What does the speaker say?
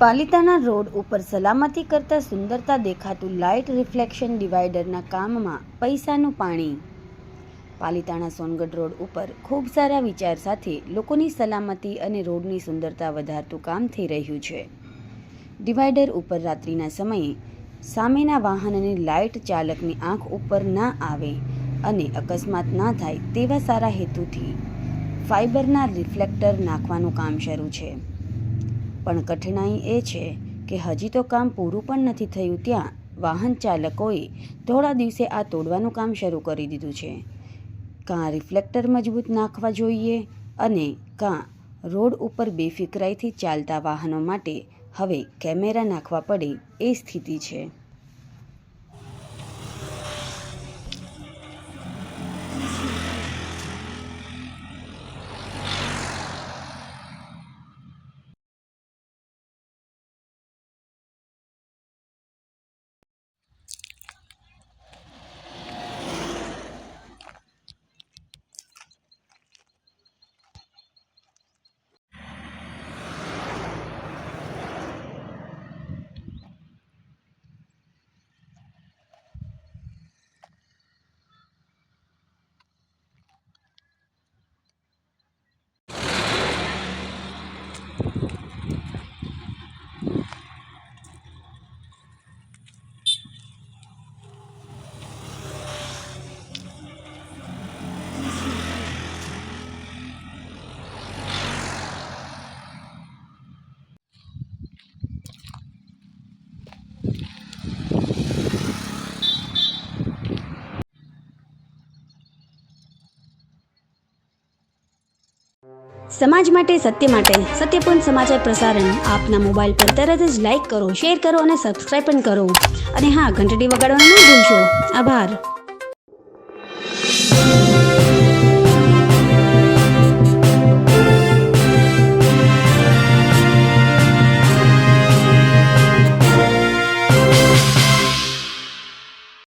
Palitana road ઉપર સલામતી કરતા સુંદરતા દેખાતું લાઇટ રિફ્લેક્શન ડિવાઇડરના કામમાં પૈસાનું પાણી। પાલિતાણા સોનગઢ રોડ ઉપર ખૂબ સારા વિચાર સાથે લોકોની સલામતી અને રોડની સુંદરતા વધારતું કામ થઈ રહ્યું છે। ડિવાઇડર ઉપર રાત્રિના સમયે સામેના વાહનની લાઇટ ચાલકની આંખ ઉપર ના આવે અને અકસ્માત ના થાય તેવા સારા હેતુથી ફાઇબરના રિફ્લેક્ટર નાખવાનું કામ શરૂ છે। પણ કઠિનાઈ એ છે કે હજી તો કામ પૂરું પણ નથી થયું ત્યાં વાહન ચાલકોએ થોડા દિવસે આ તોડવાનું કામ શરૂ કરી દીધું છે। કાં રિફ્લેક્ટર મજબૂત નાખવા જોઈએ અને કાં રોડ ઉપર બેફિકરાઈથી ચાલતા વાહનો માટે હવે કેમેરા નાખવા પડે એ સ્થિતિ છે। સમાજ માટે સત્યપૂર્ણ સમાચાર પ્રસારણ આપના મોબાઈલ પર તરત જ લાઈક કરો, શેર કરો અને સબસ્ક્રાઈબ પણ કરો અને હા, ઘંટડી વગાડવાનું ન ભૂલશો। આભાર।